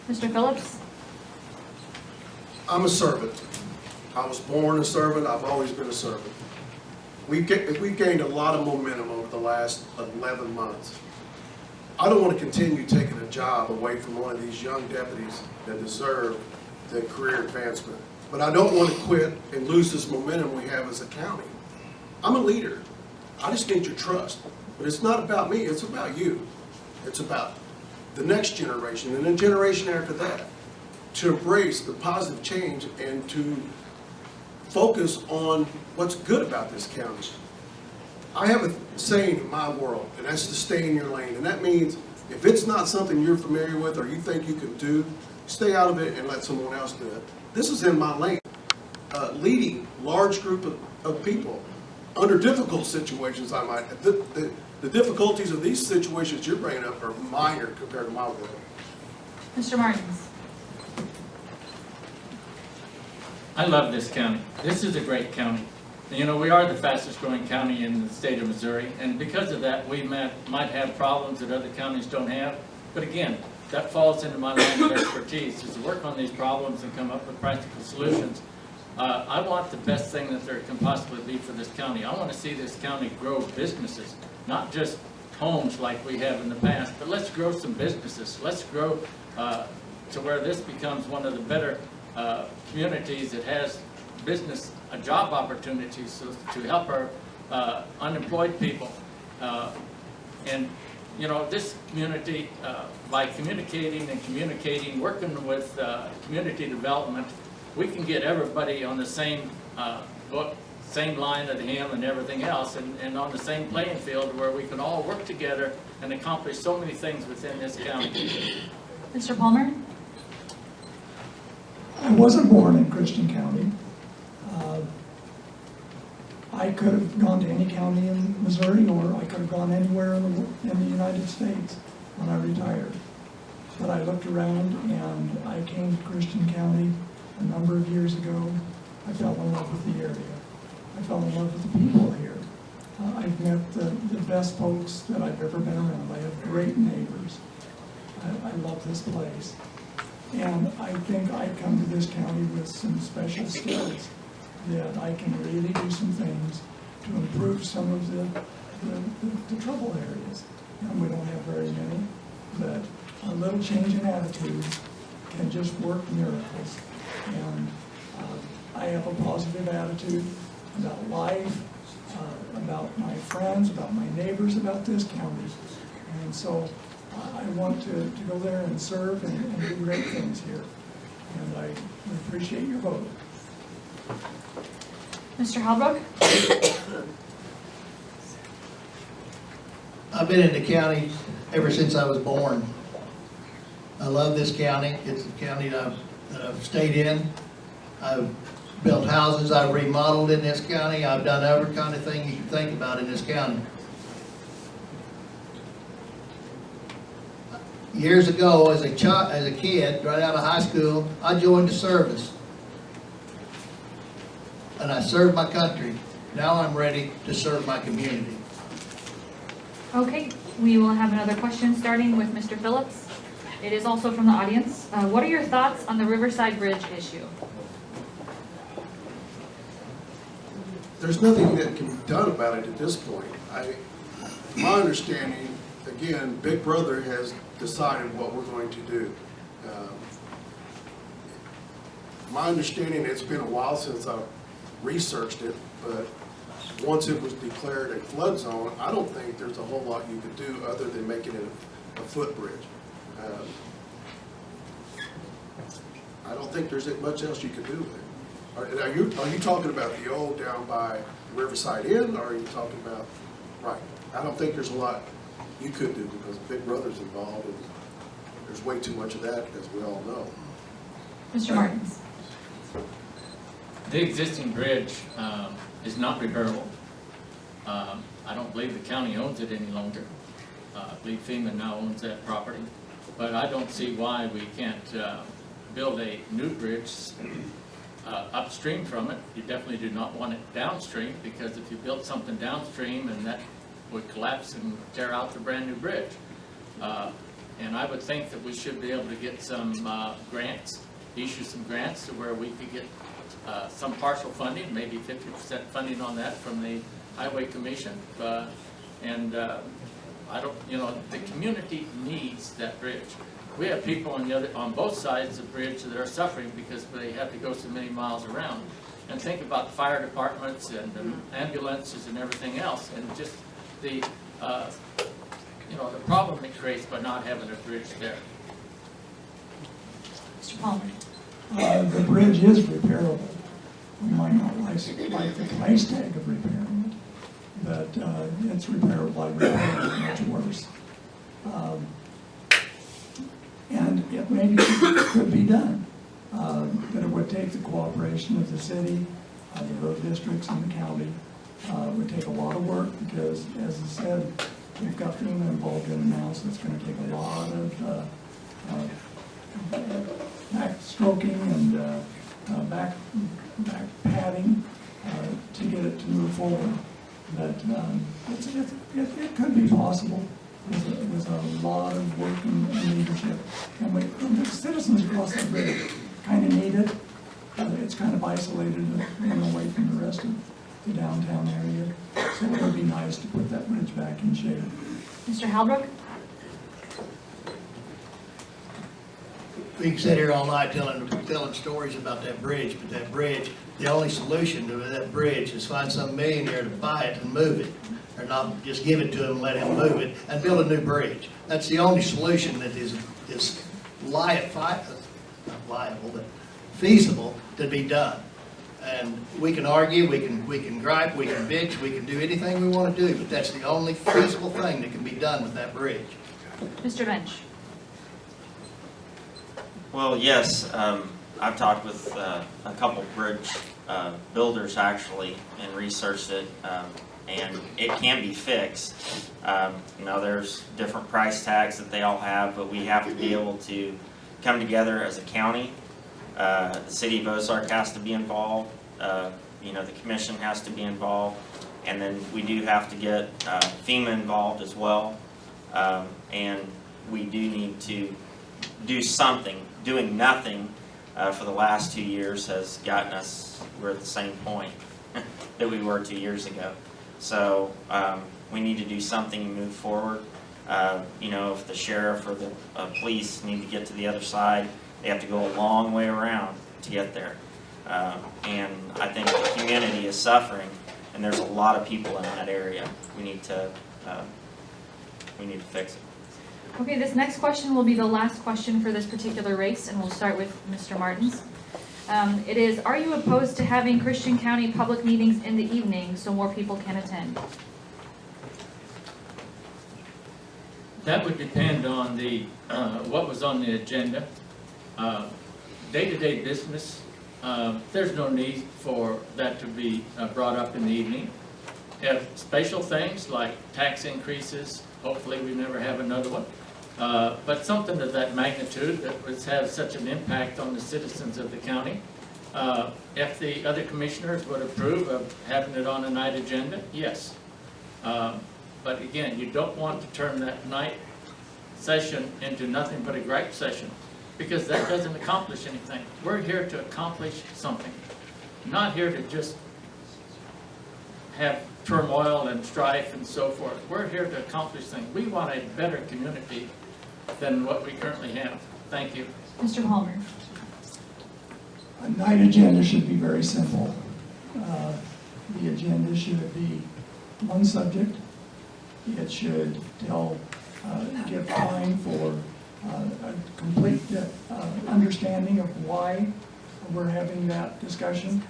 Mr. Phillips? I'm a servant. I was born a servant. I've always been a servant. We've gained a lot of momentum over the last 11 months. I don't want to continue taking a job away from one of these young deputies that deserve the career advancement. But I don't want to quit and lose this momentum we have as a county. I'm a leader. I just need your trust. But it's not about me, it's about you. It's about the next generation and the generation after that, to embrace the positive change and to focus on what's good about this county. I have a saying in my world, and that's to stay in your lane. And that means if it's not something you're familiar with or you think you can do, stay out of it and let someone else do it. This is in my lane. Leading large group of people under difficult situations, the difficulties of these situations you're bringing up are minor compared to my world. Mr. Martins? I love this county. This is a great county. We are the fastest growing county in the state of Missouri, and because of that, we might have problems that other counties don't have. But again, that falls into my line of expertise, is to work on these problems and come up with practical solutions. I want the best thing that there can possibly be for this county. I want to see this county grow businesses, not just homes like we have in the past, but let's grow some businesses. Let's grow to where this becomes one of the better communities that has business job opportunities to help our unemployed people. And this community, by communicating, working with community development, we can get everybody on the same book, same line of hymn and everything else, and on the same playing field where we can all work together and accomplish so many things within this county. Mr. Palmer? I wasn't born in Christian County. I could have gone to any county in Missouri, or I could have gone anywhere in the United States when I retired. But I looked around and I came to Christian County A number of years ago, I fell in love with the area. I fell in love with the people here. I've met the best folks that I've ever been around. I have great neighbors. I love this place. And I think I come to this county with some special skills that I can really do some things to improve some of the trouble areas. And we don't have very many, but a little change in attitude can just work miracles. And I have a positive attitude about life, about my friends, about my neighbors, about this county. And so I want to go there and serve and do great things here. And I appreciate your vote. Mr. Halbrook? I've been in the county ever since I was born. I love this county. It's a county that I've stayed in. I've built houses, I've remodeled in this county. I've done every kind of thing you can think about in this county. Years ago, as a kid, right out of high school, I joined the service. And I served my country. Now I'm ready to serve my community. Okay, we will have another question starting with Mr. Phillips. It is also from the audience. What are your thoughts on the Riverside Bridge issue? There's nothing that can be done about it at this point. My understanding, again, Big Brother has decided what we're going to do. My understanding, it's been a while since I've researched it, but once it was declared a flood zone, I don't think there's a whole lot you could do other than making it a footbridge. I don't think there's much else you could do with it. Are you talking about the old down by Riverside Inn, or are you talking about, right? I don't think there's a lot you could do because Big Brother's involved and there's way too much of that, as we all know. Mr. Martins? The existing bridge is not repairable. I don't believe the county owns it any longer. I believe FEMA now owns that property. But I don't see why we can't build a new bridge upstream from it. You definitely do not want it downstream, because if you build something downstream, and that would collapse and tear out the brand new bridge. And I would think that we should be able to get some grants, issue some grants to where we could get some partial funding, maybe 50% funding on that from the Highway Commission. I don't, the community needs that bridge. We have people on both sides of the bridge that are suffering because they have to go so many miles around. And think about the fire departments and the ambulances and everything else, and just the the problem it creates by not having a bridge there. Mr. Palmer? The bridge is repairable. We might not like the price tag of repairing it, but it's repairable. By repairing it much worse. And it maybe could be done, but it would take the cooperation of the city, the road districts, and the county. It would take a lot of work because, as I said, we've got FEMA involved in it now, so it's going to take a lot of back stroking and back padding to get it to move forward. But it could be possible with a lot of work and leadership. And the citizens across the bridge kind of need it. It's kind of isolated away from the rest of the downtown area. So it would be nice to put that bridge back in shape. Mr. Halbrook? We can sit here all night telling stories about that bridge, but that bridge, the only solution to that bridge is find some millionaire to buy it and move it, or not just give it to him and let him move it, and build a new bridge. That's the only solution that is not liable, but feasible to be done. And we can argue, we can gripe, we can bitch, we can do anything we want to do, but that's the only feasible thing that can be done with that bridge. Mr. Bench? Well, yes, I've talked with a couple bridge builders actually and researched it, and it can be fixed. There's different price tags that they all have, but we have to be able to come together as a county The city of Ozark has to be involved, you know, the commission has to be involved, and then we do have to get FEMA involved as well. And we do need to do something. Doing nothing for the last 2 years has gotten us, we're at the same point that we were 2 years ago. So we need to do something and move forward. You know, if the sheriff or the police need to get to the other side, they have to go a long way around to get there. And I think the community is suffering, and there's a lot of people in that area. We need to fix it. Okay, this next question will be the last question for this particular race, and we'll start with Mr. Martins. It is, are you opposed to having Christian County public meetings in the evening so more people can attend? That would depend on the, what was on the agenda. Day-to-day business, there's no need for that to be brought up in the evening. If special things like tax increases, hopefully we never have another one, but something of that magnitude that would have such an impact on the citizens of the county. If the other commissioners would approve of having it on a night agenda, yes. But again, you don't want to turn that night session into nothing but a gripe session, because that doesn't accomplish anything. We're here to accomplish something, not here to just have turmoil and strife and so forth. We're here to accomplish things. We want a better community than what we currently have. Thank you. Mr. Palmer. A night agenda should be very simple. The agenda should be one subject. It should give time for a complete understanding of why we're having that discussion,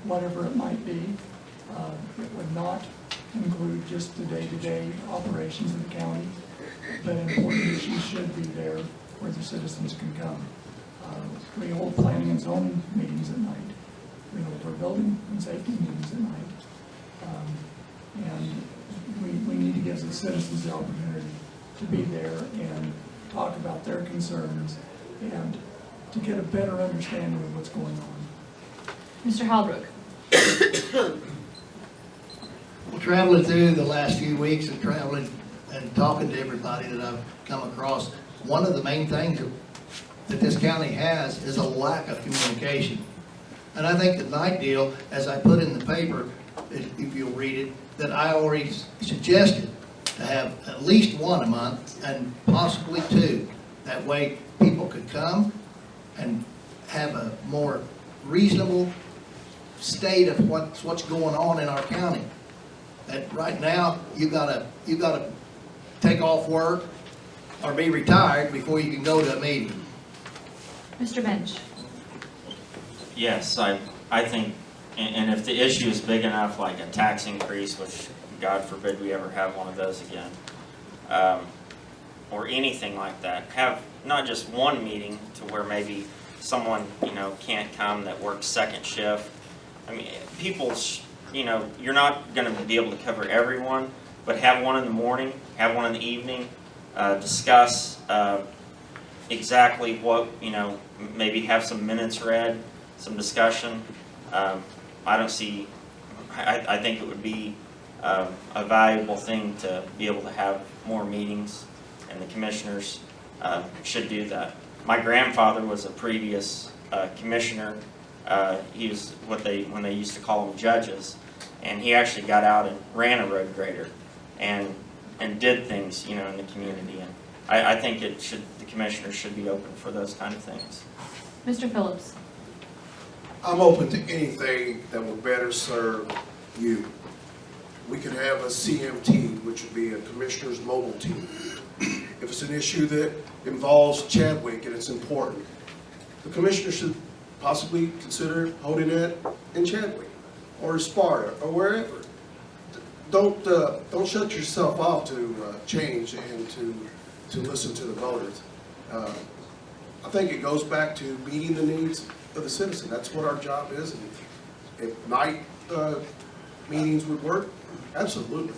whatever it might be. It would not include just the day-to-day operations of the county, but important issues should be there where the citizens can come. We hold planning and zoning meetings at night. We hold our building and safety meetings at night. And we need to give the citizens the opportunity to be there and talk about their concerns and to get a better understanding of what's going on. Mr. Halbrook. Well, traveling through the last few weeks and traveling and talking to everybody that I've come across, one of the main things that this county has is a lack of communication. And I think the night deal, as I put in the paper, if you'll read it, that I already suggested to have at least one a month and possibly two. That way people could come and have a more reasonable state of what's going on in our county. That right now you gotta take off work or be retired before you can go to a meeting. Mr. Bench. Yes, I think, and if the issue is big enough, like a tax increase, which God forbid we ever have one of those again, or anything like that, have not just one meeting to where maybe someone, you know, can't come that works second shift. I mean, you know, you're not going to be able to cover everyone, but have one in the morning, have one in the evening, discuss exactly what, you know, maybe have some minutes read, some discussion. I don't see, I think it would be a valuable thing to be able to have more meetings, and the commissioners should do that. My grandfather was a previous commissioner. He was when they used to call them judges, and he actually got out and ran a road grader and did things, you know, in the community. And I think the commissioners should be open for those kind of things. Mr. Phillips. I'm open to anything that will better serve you. We could have a CMT, which would be a commissioner's mobile team. If it's an issue that involves Chadwick and it's important, the commissioner should possibly consider holding it in Chadwick or Sparta or wherever. Don't shut yourself off to change and to listen to the voters. I think it goes back to meeting the needs of the citizen. That's what our job is. And if night meetings would work, absolutely.